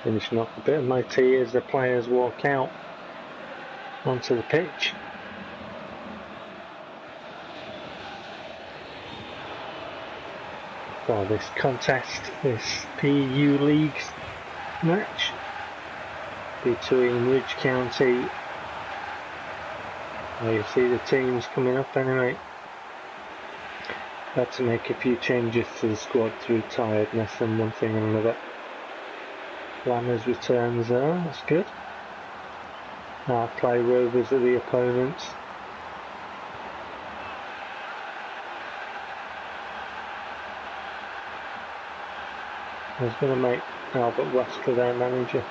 finishing off a bit of my tea as the players walk out onto the pitch. For this contest, this PEU League match between Ridge County. You see the teams coming up anyway. Had to make a few changes to the squad through tiredness and one thing and another. Lammers returns there, that's good. Arklay Rovers are the opponents. I was going to make Albert Wesker their manager,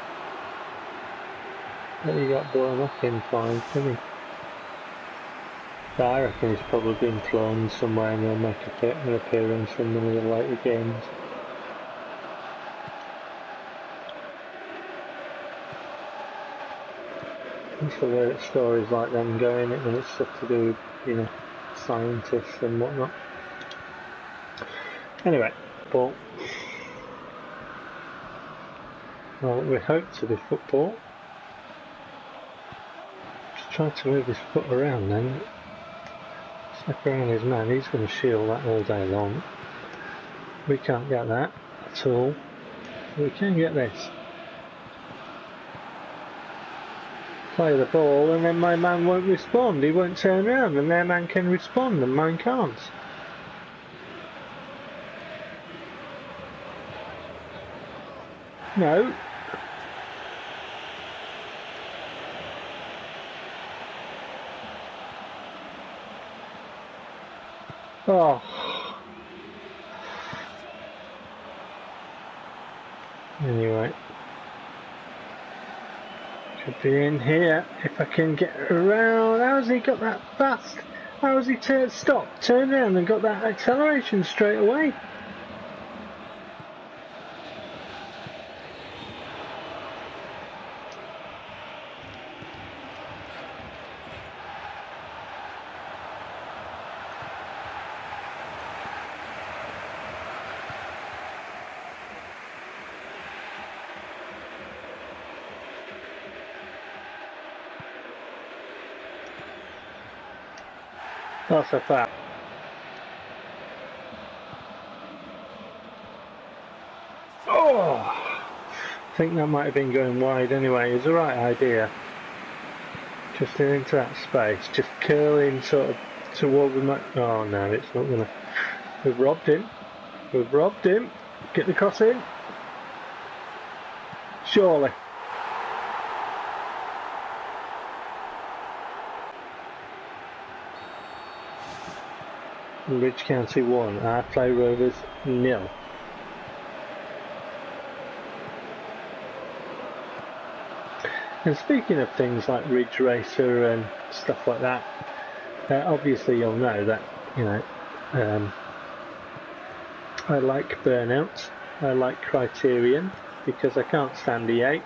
but he got blown up in fine, didn't he? So I reckon he's probably been cloned somewhere and he'll make an appearance in one of the later games. It's the way that stories like them go in it when it's stuff to do with, you know, scientists and whatnot. Anyway, ball. Well, we hope to be football. Just trying to move his foot around then. Step around his man, he's going to shield that all day long. We can't get that at all. We can get this. Play the ball and then my man won't respond. He won't turn around and their man can respond and mine can't. No. Oh. Anyway. Should be in here if I can get around. How has he got that fast? How has he stopped, turned around and got that acceleration straight away? That's a foul. Oh! I think that might have been going wide anyway. It's the right idea. Just into that space, just curling sort of toward the mat. Oh no, it's not gonna. We've robbed him. We've robbed him. Get the cross in. Surely. Ridge County 1, Arklay Rovers 0. And speaking of things like Ridge Racer and stuff like that, obviously you'll know that, you know, I like Burnout, I like Criterion, because I can't stand EA.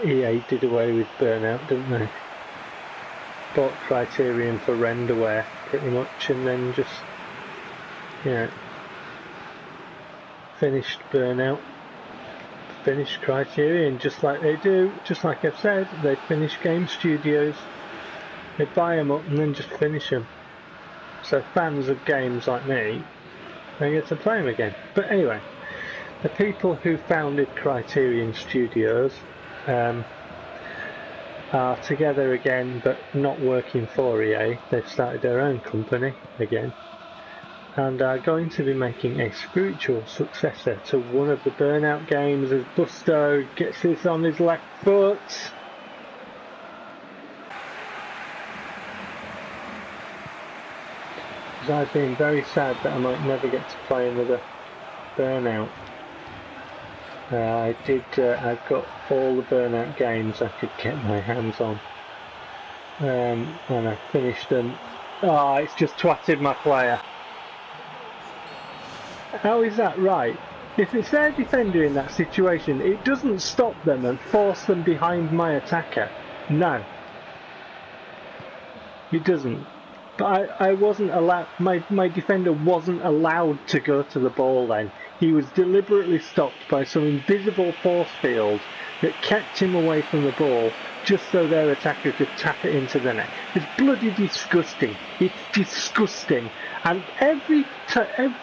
EA did away with Burnout, didn't they? Bought Criterion for renderware pretty much, and then just, you know, finished Burnout, finished Criterion, just like they do, just like I've said, they finish game studios, they buy them up and then just finish them. So fans of games like me, they get to play them again. But anyway, the people who founded Criterion Studios are together again, but not working for EA. They've started their own company again and are going to be making a spiritual successor to one of the Burnout games as Busto gets this on his left foot. Because I've been very sad that I might never get to play another Burnout. I've got all the Burnout games I could get my hands on, and I finished them. Oh, it's just twatted my player. How is that right? If it's their defender in that situation, it doesn't stop them and force them behind my attacker. No. It doesn't. But I wasn't allowed, my defender wasn't allowed to go to the ball then. He was deliberately stopped by some invisible force field that kept him away from the ball just so their attacker could tap it into the net. It's bloody disgusting. It's disgusting. And every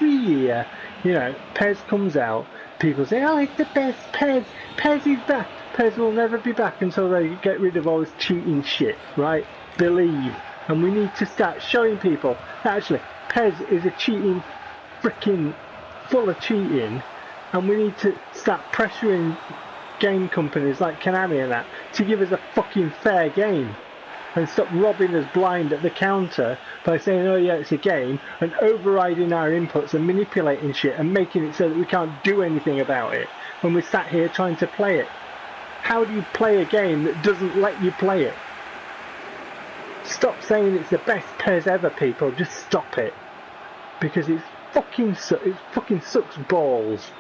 year, you know, PES comes out, people say, oh, it's the best PES. PES is back. PES will never be back until they get rid of all this cheating shit, right? Believe. And we need to start showing people that actually PES is a cheating, freaking full of cheating, and we need to start pressuring game companies like Konami and that to give us a fucking fair game and stop robbing us blind at the counter by saying, oh yeah, it's a game, and overriding our inputs and manipulating shit and making it so that we can't do anything about it when we're sat here trying to play it. How do you play a game that doesn't let you play it? Stop saying it's the best PES ever, people. Just stop it, because it fucking sucks balls.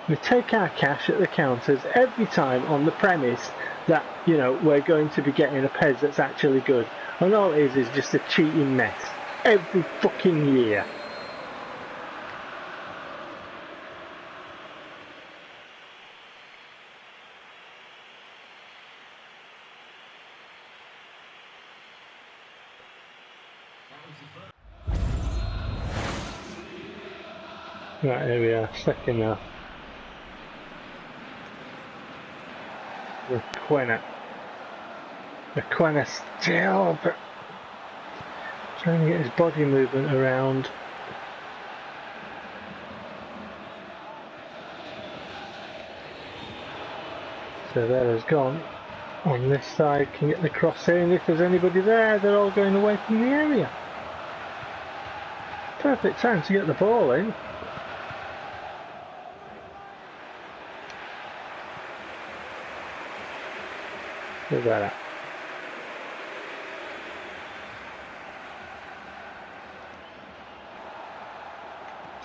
We take our cash at the counters every time on the premise that, you know, we're going to be getting a PES that's actually good, and all it is just a cheating mess every fucking year. Right, here we are, second now. Requena still, but trying to get his body movement around. So there has gone. On this side, can get the cross in. If there's anybody there, they're all going away from the area. Perfect time to get the ball in. Look at that.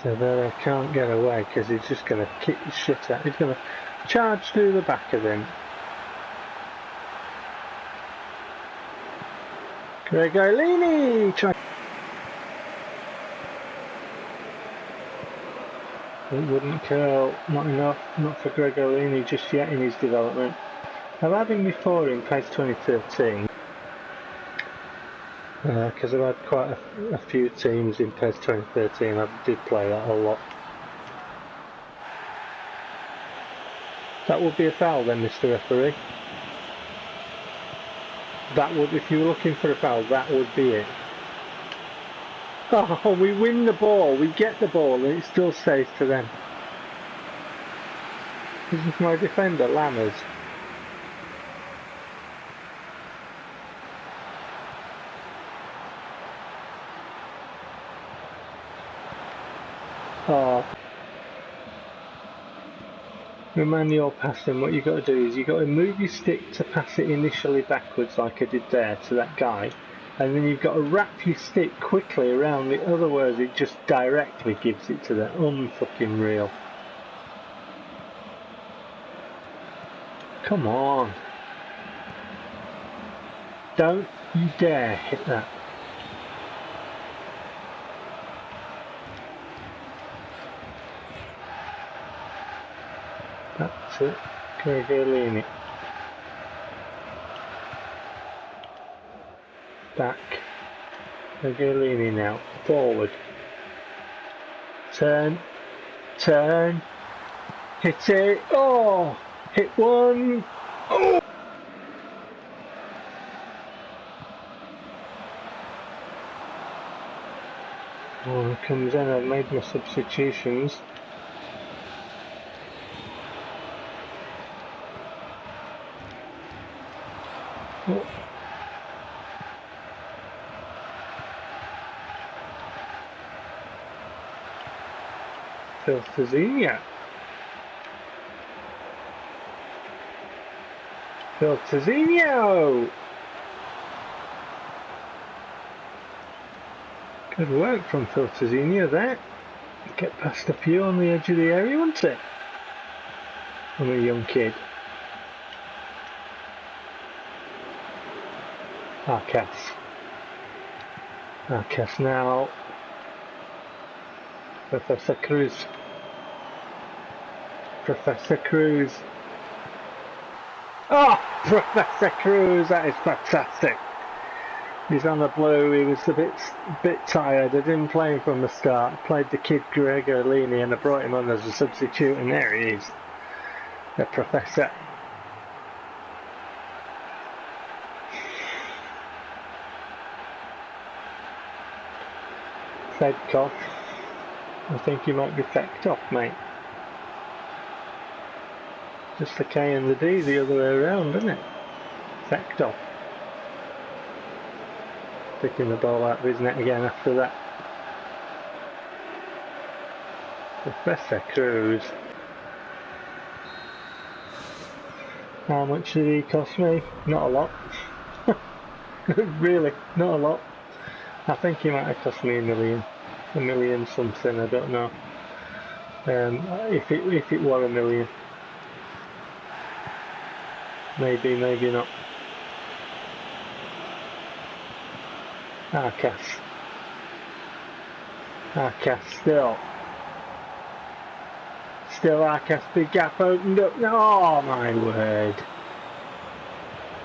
So there I can't get away because he's just going to kick the shit out. He's going to charge through the back of him. Gregolini! It wouldn't curl, not enough, not for Gregolini just yet in his development. I've had him before in PES 2013 because I've had quite a few teams in PES 2013. I did play that a lot. That would be a foul then, Mr. Referee. That would, if you were looking for a foul, that would be it. Oh, we win the ball, we get the ball, and it still stays to them. This is my defender, Lammers. Oh. Emmanuel passing, what you've got to do is you've got to move your stick to pass it initially backwards like I did there to that guy, and then you've got to wrap your stick quickly around it, otherwise it just directly gives it to them. Unfucking real. Come on. Don't you dare hit that. That's it. Gregolini. Back. Gregolini now. Forward. Turn. Turn. Hit it. Oh! Hit one. Oh! Oh, here comes in. I've made my substitutions. Oh. Filtazenia. Filtazenia. Good work from Filtazenia there. Get past a few on the edge of the area, won't it? I'm a young kid. Arkas. Arkas now. Professor Cruz. Professor Cruz. Oh, Professor Cruz, that is fantastic. He's on the blue. He was a bit tired. I didn't play him from the start. I played the kid Gregor Lini and I brought him on as a substitute, and there he is, the Professor. Fedkov. I think he might be Fedkov, mate. Just the K and the D the other way around, isn't it? Fedkov. Picking the ball out of his net again after that. Professor Cruz. How much did he cost me? Not a lot. Really, not a lot. I think he might have cost me a million something, I don't know. If it were a million. Maybe, maybe not. Arkas. Arkas still. Still Arkas, big gap opened up. Oh my word.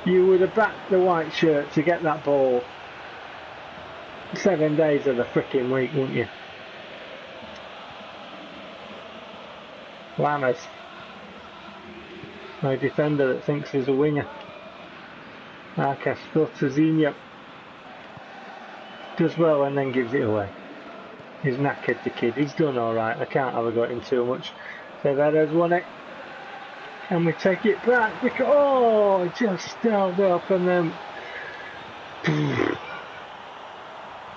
You would have backed the white shirt to get that ball 7 days of the frickin' week, wouldn't you? Lammers. My defender that thinks he's a winger. Arkas flutters Zinho. Does well and then gives it away. He's knackered, the kid. He's done alright. I can't have got him too much. Severo's won it. Can we take it back? Oh, it just held up and then...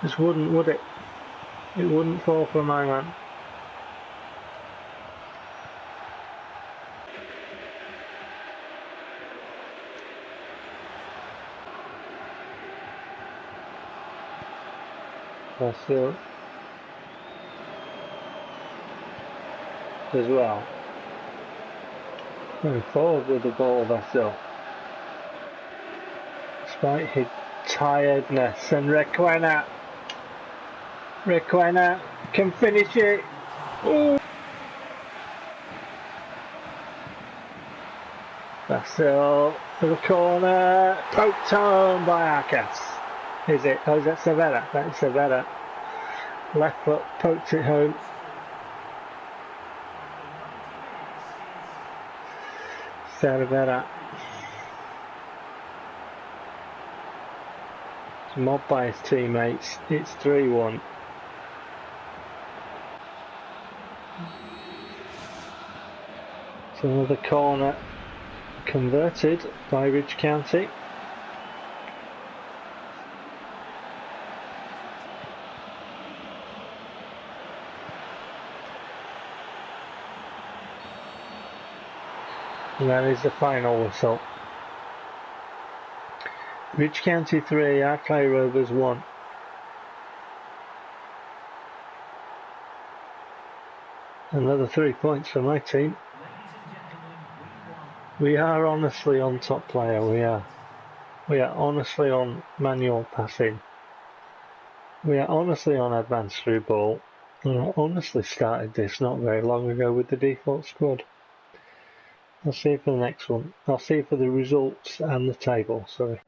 Just wouldn't, would it? It wouldn't fall for my man. Vasil as well. Going forward with the ball, Vasil. Despite his tiredness, and Requena can finish it. Ooh. Vasil to the corner, poked home by Arkas. Is it? Oh, is that Severa? That's Severa. Left foot, poked it home. Severa. It's mobbed by his teammates. It's 3-1. So another corner converted by Ridge County. And that is the final whistle. Ridge County 3, Arklay Rovers 1. Another 3 points for my team. We are honestly on top player, we are. We are honestly on manual passing. We are honestly on advanced through ball. And I honestly started this not very long ago with the default squad. I'll see you for the next one. I'll see you for the results and the table, sorry.